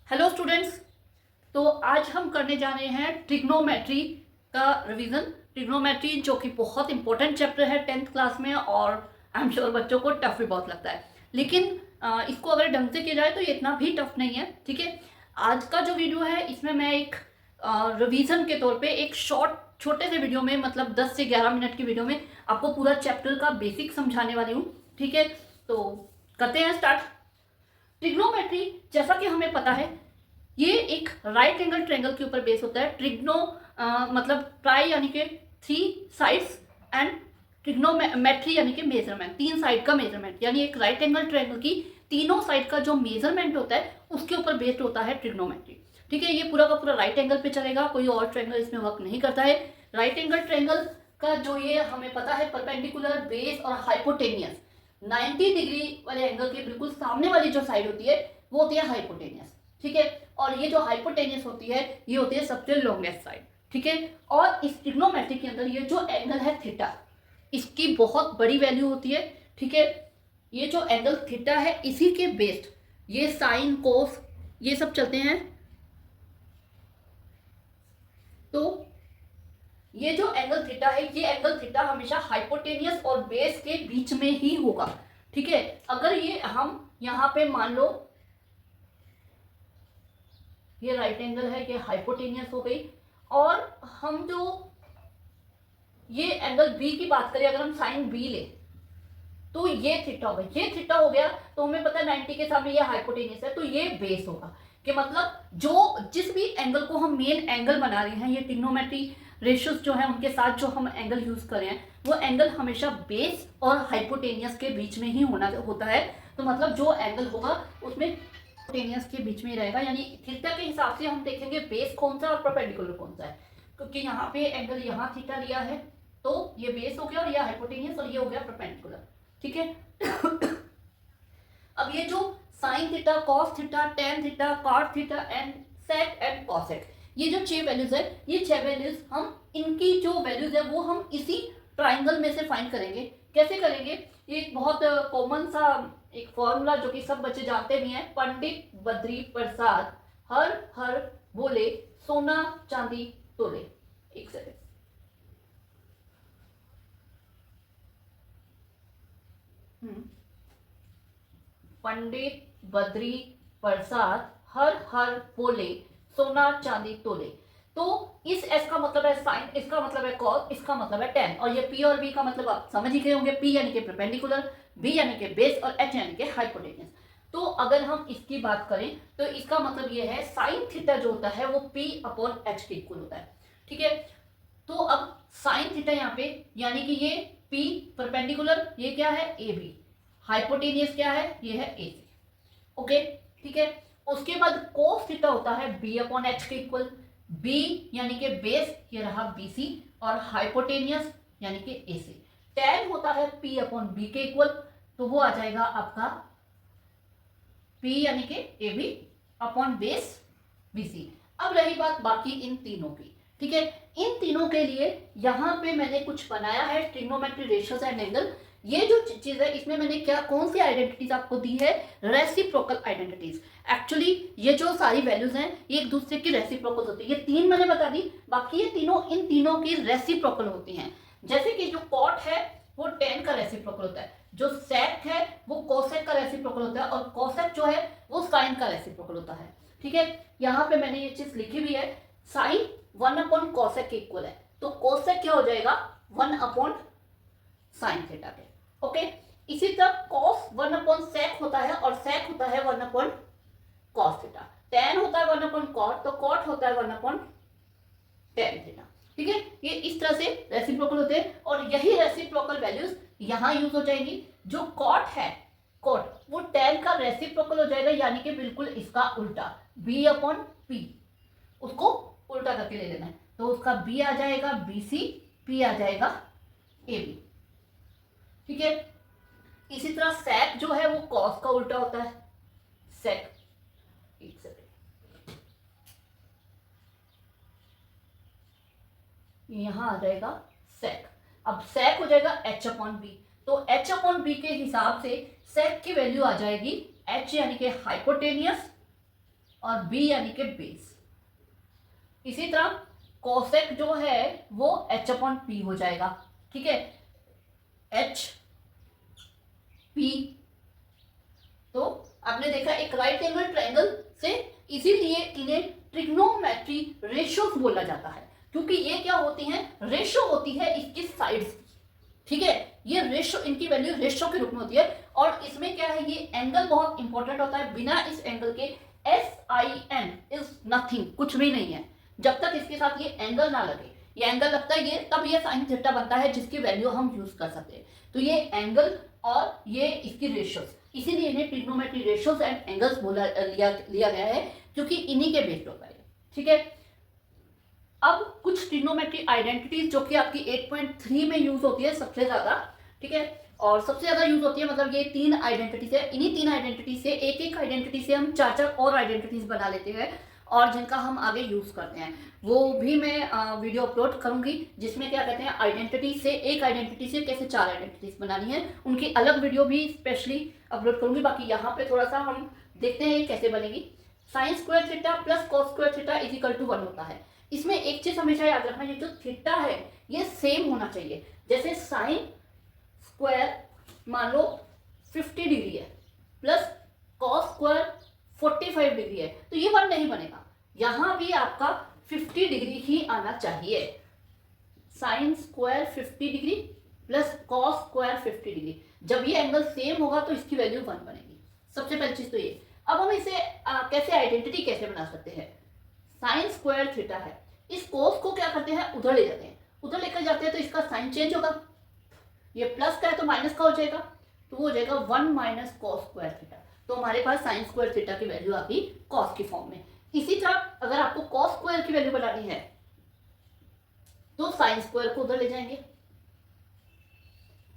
Hello students. तो आज हम करने जा रहे हैं ट्रिग्नोमेट्री का रिवीजन। ट्रिग्नोमेट्री जो कि बहुत इंपॉर्टेंट चैप्टर है 10th क्लास में, और आई एम श्योर बच्चों को टफ भी बहुत लगता है, लेकिन इसको अगर ढंग से किया जाए तो ये इतना भी टफ नहीं है। ठीक है, आज का जो वीडियो है इसमें मैं एक रिवीजन के तौर पे एक छोटे से वीडियो में, मतलब 10 से 11 मिनट की वीडियो में आपको पूरा चैप्टर का बेसिक समझाने वाली हूँ। ठीक है, तो करते हैं स्टार्ट। ट्रिग्नोमेट्री जैसा कि हमें पता है ये एक राइट एंगल ट्रायंगल के ऊपर बेस होता है। ट्रिग्नो मतलब ट्राई यानी कि 3 साइड्स एंड ट्रिग्नोमेट्री यानी कि मेजरमेंट, 3 साइड का मेजरमेंट, यानी एक राइट एंगल ट्रायंगल की तीनों साइड का जो मेजरमेंट होता है उसके ऊपर बेस्ड होता है ट्रिग्नोमेट्री। ठीक है, ये पूरा का पूरा राइट एंगल पे चलेगा, कोई और ट्रायंगल इसमें वर्क नहीं करता है। राइट एंगल ट्रायंगल का जो ये हमें पता है परपेंडिकुलर, बेस और हाइपोटेनियस, 90 डिग्री वाले एंगल के बिल्कुल सामने वाली जो साइड होती है वो होती है हाइपोटेनियस। ठीक है, और ये जो हाइपोटेनियस होती है ये होती है सबसे लॉन्गेस्ट साइड। ठीक है, और इस ट्रिग्नोमेट्री के अंदर ये जो एंगल है थीटा, इसकी बहुत बड़ी वैल्यू होती है। ठीक है, ये जो एंगल थीटा है इसी के बेस्ड ये साइन कोस ये सब चलते हैं। तो ये जो एंगल थीटा है, ये एंगल थीटा हमेशा हाइपोटेनियस और बेस के बीच में ही होगा। ठीक है, अगर ये हम यहां पे मान लो ये राइट एंगल है, ये हाइपोटेनियस हो गई, और हम जो ये एंगल बी की बात करें, अगर हम साइन बी ले तो ये थीटा हो गया, ये थीटा हो गया, तो हमें पता है 90 के सामने ये हाइपोटेनियस है तो ये बेस होगा। कि मतलब जो जिस भी एंगल को हम मेन एंगल बना रहे हैं, ये ट्रिग्नोमेट्री रेशियोज जो है उनके साथ जो हम एंगल यूज कर रहे हैं वो एंगल हमेशा बेस और हाइपोटेनियस के बीच में ही होता है। तो मतलब जो एंगल होगा उसमें हाइपोटेनियस के बीच में ही रहेगा, यानी थीटा के हिसाब से हम देखेंगे बेस कौन सा और परपेंडिकुलर कौन सा है। क्योंकि यहाँ पे एंगल यहाँ थीटा लिया है तो ये बेस हो गया और ये हाइपोटेनियस और ये हो गया परपेंडिकुलर। ठीक है अब ये जो sine theta, cos theta, tan theta, cot theta and sec and cosec, ये जो 6 वैल्यूज है, ये 6 वैल्यूज हम इनकी जो वैल्यूज है वो हम इसी ट्राइंगल में से फाइंड करेंगे। कैसे करेंगे? ये एक बहुत कॉमन सा एक फॉर्मूला जो कि सब बच्चे जानते भी हैं, पंडित बद्री प्रसाद हर हर बोले सोना चांदी तोले। एक सेकेंड, पंडित बद्री प्रसाद हर हर बोले सोना चांदी तोले। तो इस एस का मतलब है साइन, इसका मतलब है कॉस, इसका मतलब है टेन, और ये पी और बी का मतलब आप समझ ही गए होंगे। पी यानी कि परपेंडिकुलर, बी यानी कि बेस और एच यानी कि हाइपोटेनियस। तो अगर हम इसकी बात करें तो इसका मतलब ये है साइन थीटा जो होता है वो पी अपॉन एच के इक्वल होता है। ठीक है, तो अब साइन थीटा यहाँ पे यानी कि ये पी परपेंडिकुलर, ये क्या है ए बी, हाइपोटेनियस क्या है, ये है ए सी। ओके, ठीक है, उसके बाद कोस थीटा होता है बी अपॉन एच के इक्वल, बी यानी कि बेस, ये रहा बी सी, और हाइपोटेनियस यानी कि ए सी। टेन होता है पी अपॉन बी के इक्वल, तो वो आ जाएगा आपका पी यानी कि A B upon base B C. अब रही बात बाकी इन तीनों की। ठीक है, इन तीनों के लिए यहां पे मैंने कुछ बनाया है ट्रिग्नोमेट्री रेशियोज एंड एंगल। ये जो चीज है इसमें मैंने क्या कौन सी आइडेंटिटीज आपको दी है? Reciprocal identities. एक्चुअली ये जो सारी वैल्यूज हैं ये एक दूसरे की रेसिप्रोकल होती है। ये 3 मैंने बता दी, बाकी ये तीनों इन तीनों की रेसिप्रोकल होती हैं। जैसे कि जो कॉट है वो टेन का रेसिप्रोकल होता है, जो सेक है वो कोसेक का रेसिप्रोकल होता है, और कोसेक जो है वो साइन का रेसिप्रोकल होता है। ठीक है, यहाँ पे मैंने ये चीज लिखी हुई है, साइन 1 अपॉन कोसेक के इक्वल है, तो कोसेक क्या हो जाएगा 1 अपॉन साइन थीटा के। ओके, इसी तरह कॉस 1 अपॉन सेक होता है, और सेक होता है 1 अपॉन कॉस थीटा। टेन होता है 1 अपॉन कॉट, तो कॉट होता है 1 अपॉन टेन थीटा। ठीक है, ये इस तरह से रेसिप्रोकल होते हैं, और यही रेसिप्रोकल वैल्यूज यहां यूज हो जाएंगी। जो कॉट है, कॉट वो टेन का रेसिप्रोकल हो जाएगा, यानी कि बिल्कुल इसका उल्टा, बी अपॉन पी, उसको उल्टा करके ले लेना है, तो उसका बी आ जाएगा बी सी, पी आ जाएगा ए बी। ठीक है, इसी तरह सेक जो है वो कॉस का उल्टा होता है, सेक, एक सेकेंड, यहां आ जाएगा सेक। अब सेक हो जाएगा एच अपॉन बी, तो एच अपॉन बी के हिसाब से सेक की वैल्यू आ जाएगी एच यानी कि हाइपोटेनियस और बी यानी कि बेस। इसी तरह कोसेक जो है वो h अपॉन पी हो जाएगा, ठीक है, एच पी। तो आपने देखा एक राइट एंगल ट्रायंगल से इसीलिए इन्हें ट्रिग्नोमेट्री रेशियोज बोला जाता है, क्योंकि ये क्या होती हैं, रेशियो होती है इसकी साइड्स की, ठीक है, ये रेशियो, इनकी वैल्यू रेशियो के रूप में होती है। और इसमें क्या है, ये एंगल बहुत इंपॉर्टेंट होता है, बिना इस एंगल के SIN इज नथिंग, कुछ भी नहीं है, जब तक इसके साथ ये एंगल ना लगे। ये एंगल लगता है ये, तब ये साइन थीटा बनता है जिसकी वैल्यू हम यूज कर सकते हैं। तो ये एंगल और ये इसकी रेशियोज, इसीलिए इन्हें ट्रिग्नोमेट्री रेशियोज एंड एंगल्स लिया गया है, क्योंकि इन्हीं के बेस्ड होता है, ठीक है। अब कुछ ट्रिग्नोमेट्री आइडेंटिटीज जो कि आपकी 8.3 में यूज होती है सबसे ज्यादा, ठीक है, और सबसे ज्यादा यूज होती है, मतलब ये 3 आइडेंटिटीज है, इन्हीं 3 आइडेंटिटी से एक एक आइडेंटिटी से हम 4 और आइडेंटिटीज बना लेते हैं और जिनका हम आगे यूज करते हैं, वो भी मैं वीडियो अपलोड करूंगी, जिसमें क्या कहते हैं आइडेंटिटी से, एक आइडेंटिटी से कैसे 4 आइडेंटिटीज बनानी है, उनकी अलग वीडियो भी स्पेशली अपलोड करूंगी। बाकी यहाँ पे थोड़ा सा हम देखते हैं ये कैसे बनेगी। Sine square theta plus cos square theta is equal to 1 होता है। इसमें एक चीज हमेशा याद रखना, ये जो थीटा है ये सेम होना चाहिए। जैसे साइन स्क्वायर मान लो 50 डिग्री है प्लस कॉस स्क्वायर 45 डिग्री है, तो ये 1 नहीं बनेगा, यहां भी आपका 50 डिग्री ही आना चाहिए। Sine square 50 degree plus cos square 50 degree, जब ये एंगल सेम होगा तो इसकी वैल्यू 1 बनेगी। सबसे पहली चीज तो ये। अब हम इसे कैसे आइडेंटिटी कैसे बना सकते हैं। साइन स्क्वायर थीटा है, इस कोस को क्या करते हैं, उधर ले जाते हैं, उधर लेकर जाते हैं तो इसका साइन चेंज होगा, ये प्लस का है तो माइनस का हो जाएगा, तो वो हो जाएगा 1 माइनस कॉस स्क्वायर थीटा। तो हमारे पास साइन स्क्वायर थीटा की वैल्यू आ गई कॉस की फॉर्म में। इसी तरह अगर आपको कॉस स्क्वायर की वैल्यू बनानी है तो साइन स्क्वायर को उधर ले जाएंगे,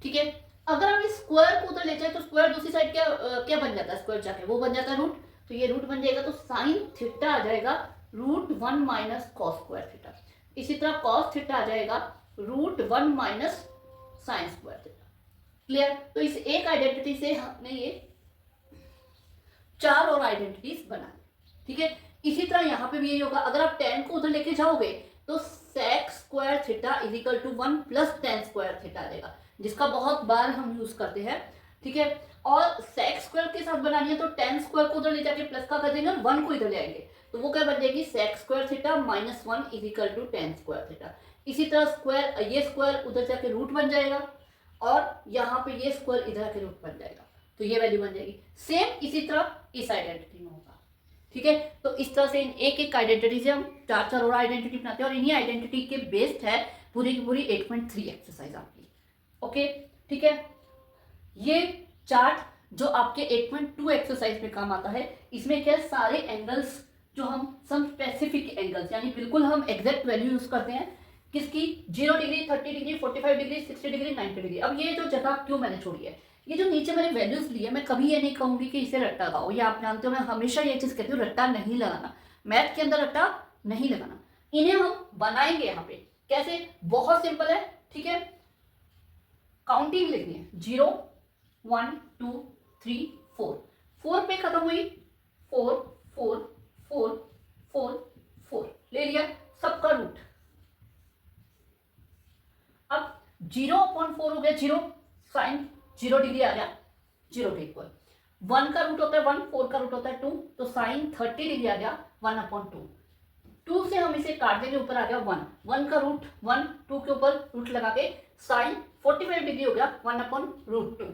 ठीक है। अगर हम इस स्क्वायर को उधर ले जाए तो स्क्वायर दूसरी साइड क्या बन जाता है, स्क्वायर जाके वो बन जाता है रूट, तो ये रूट बन जाएगा, तो साइन थीटा आ जाएगा √1 माइनस कॉस स्क्वायर थीटा। इसी तरह कॉस थीटा आ जाएगा √1 minus sign square theta. Clear. तो इस एक आइडेंटिटी से हमने ये 4 और आइडेंटिटीज बना, ठीक है। इसी तरह यहाँ पे भी यही होगा, अगर आप tan को उधर लेके जाओगे तो sec square theta is equal to 1 plus tan square theta आ जाएगा, जिसका बहुत बार हम यूज करते हैं, ठीक है। और sec स्क्वायर के साथ बनानी है तो tan स्क्वायर को उधर ले जाके प्लस का कर देंगे और 1 को इधर ले आएंगे, तो वो क्या बन जाएगी sec square theta minus 1 is equal to tan square theta. इसी तरह स्क्वायर, ये स्क्वायर उधर जाके रूट बन जाएगा और यहाँ पे ये स्क्वायर इधर आके रूट बन जाएगा, तो ये वैल्यू बन जाएगी। सेम इसी तरह इस आइडेंटिटी में होगा, ठीक है। तो इस तरह से इन एक एक आइडेंटिटी से हम 4 और आइडेंटिटी बनाते हैं और इन्हीं आइडेंटिटी के बेस्ड है पूरी की पूरी 8.3 एक्सरसाइज आपकी, ओके, ठीक है। ये चार्ट जो आपके 8.2 एक्सरसाइज में काम आता है, इसमें क्या सारे एंगल्स जो हम सम स्पेसिफिक एंगल्स, यानी बिल्कुल हम एग्जैक्ट वैल्यू यूज करते हैं, किसकी, 0 degree, 30 degree, 45 degree, 60 degree, 90 degree. अब ये जो जगह क्यों मैंने छोड़ी है, ये जो नीचे मैंने वैल्यूज ली है, मैं कभी ये नहीं कहूंगी कि इसे रट्टा लगाओ, ये आप जानते हो मैं हमेशा ये चीज कहती हूँ, रट्टा नहीं लगाना, मैथ के अंदर रट्टा नहीं लगाना। इन्हें हम बनाएंगे यहाँ पे कैसे, बहुत सिंपल है, ठीक है। काउंटिंग लिखनी है, 0 1 2 3 4, 4 पे खत्म हुई, 4 4 4 4 4 ले लिया सबका रूट। अब 0/4 हो गया 0, साइन 0 डिग्री आ गया 0 के इक्वल। 1 का रूट होता है 1, 4 का रूट होता है 2, तो साइन 30 डिग्री आ गया 1/2। 2 से हम इसे काट देंगे, ऊपर आ गया 1, 1 का रूट 1, 2 के ऊपर रूट लगा के साइन 45 डिग्री हो गया 1/√2।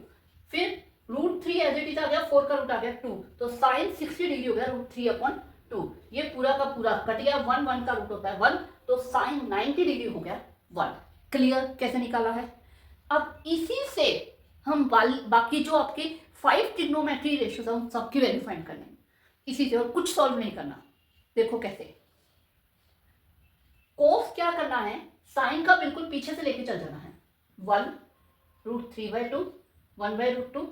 फिर √3 एज इट इज आ गया, 4 का रूट आ गया 2, तो साइन 60 डिग्री हो गया √3/2। ये पूरा का पूरा कट गया, 1 1 का रूट होता है 1, तो साइन 90 डिग्री हो गया 1। क्लियर कैसे निकाला है। अब इसी से हम बाकी जो आपके 5 ट्रिग्नोमेट्री रेशियोज है उन सबकी वैल्यू फाइंड करने, इसी से, और कुछ सॉल्व नहीं करना। देखो कैसे, कोस क्या करना है, साइन का बिल्कुल पीछे से लेके चल जाना है, 1 √3/2, 1/√2,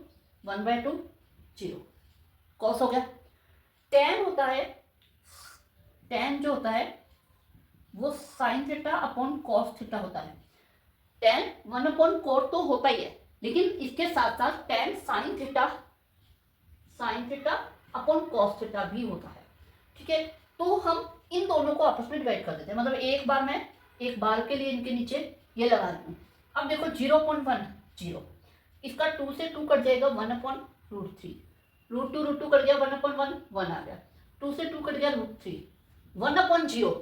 1/2, 0, कॉस हो गया। tan होता है, tan जो होता है वो sine theta upon cos theta होता है। tan 1/cos तो होता ही है, लेकिन इसके साथ साथ tan sine theta upon cos theta भी होता है, ठीक है, तो हम इन दोनों को आपस में डिवाइड कर देते हैं, मतलब एक बार मैं एक बार के लिए इनके नीचे ये लगा रही हूँ। अब देखो 0.1 0, इसका 2 से 2 कट जाएगा 1/√3, √2 कट गया 1/1 1 आ गया, 2 से 2 कट गया √3 1/0।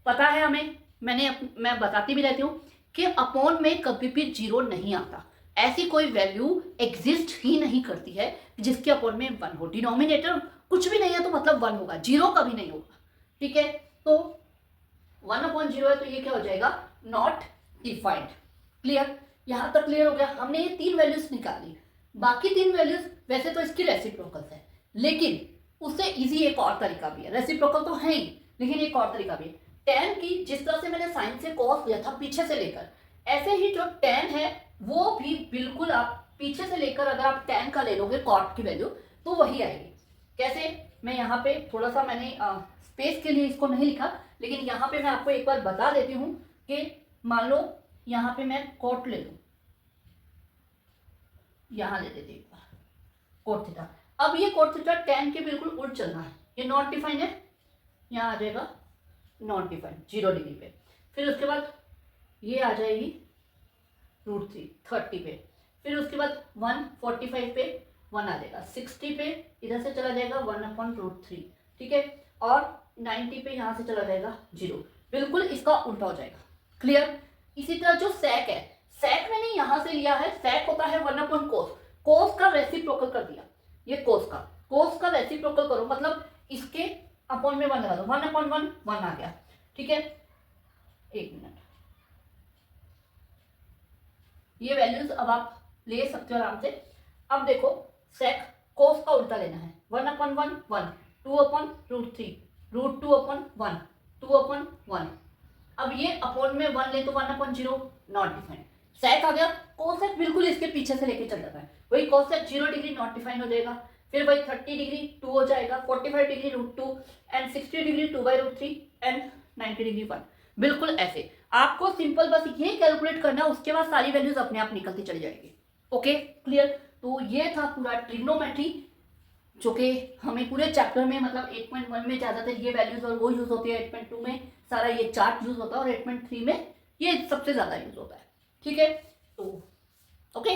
पता है हमें, मैं बताती भी रहती हूँ कि अपॉन में कभी भी जीरो नहीं आता, ऐसी कोई वैल्यू एग्जिस्ट ही नहीं करती है जिसके अपॉन में 1 हो। डिनोमिनेटर कुछ भी नहीं है तो मतलब 1 होगा, जीरो कभी नहीं होगा। ठीक है, तो 1/0 है तो ये क्या हो जाएगा, नॉट डिफाइंड। क्लियर, यहां तक क्लियर हो गया। हमने ये 3 वैल्यूज निकाली, बाकी 3 वैल्यूज वैसे तो इसकी रेसिप्रोकल है, लेकिन उससे इजी एक और तरीका भी है। रेसिप्रोकल तो है ही, लेकिन एक और तरीका भी है। tan की जिस तरह से मैंने साइन से cos लिया था पीछे से लेकर, ऐसे ही जो tan है वो भी बिल्कुल आप पीछे से लेकर अगर आप tan का ले लोगे cot की वैल्यू तो वही आएगी। कैसे, मैं यहाँ पे थोड़ा सा मैंने स्पेस के लिए इसको नहीं लिखा, लेकिन यहाँ पे मैं आपको एक बार बता देती हूँ कि मान लो यहाँ पे मैं cot ले लूँ, यहाँ ले लेती हूँ cot थीटा। अब ये cot थीटा tan के बिल्कुल उल्ट चलना है, ये नॉट डिफाइंड है, यहाँ आ जाएगा नॉट डिफाइंड 0 डिग्री पे। फिर उसके बाद ये आ जाएगी √3 30 पे, फिर उसके बाद 145 पे 1 आ जाएगा, 60 पे इधर से चला जाएगा 1/√3, ठीक है, और 90 पे यहाँ से चला जाएगा 0, बिल्कुल इसका उल्टा हो जाएगा। क्लियर। इसी तरह जो sec है, sec मैंने यहाँ से लिया है, sec होता है 1/cos, cos का रेसिप्रोकल कर दिया, ये cos का रेसिप्रोकल करो, मतलब इसके अपॉन में 1 लगा दो, 1/1 1 आ गया। ठीक है, एक मिनट, ये वैल्यूज अब आप ले सकते हो आराम से। अब देखो sec cos का उल्टा लेना है, 1/1 1, 2/√3, √2/1, 2/1। अब ये अपॉन में 1 ले तो 1/0, नॉट डिफाइंड। sec आ गया, cosec बिल्कुल इसके पीछे से लेके चल जाता है, वही cosec 0 डिग्री नॉट डिफाइंड हो जाएगा, फिर वही 30 डिग्री 2 हो जाएगा, 45 degree √2 and 60 degree 2/√3 and 90 degree 1। बिल्कुल ऐसे आपको सिंपल बस ये कैलकुलेट करना, उसके बाद सारी वैल्यूज अपने आप निकलती चली जाएगी। Okay, clear. तो ये था पूरा ट्रिग्नोमेट्री, जो कि हमें पूरे चैप्टर में, मतलब 8.1 में ज़्यादातर ये वैल्यूज और वो यूज होती है, 8.2 में सारा ये चार्ट यूज होता है, और 8.3 में ये सबसे ज़्यादा यूज होता है। ठीक है, तो ओके।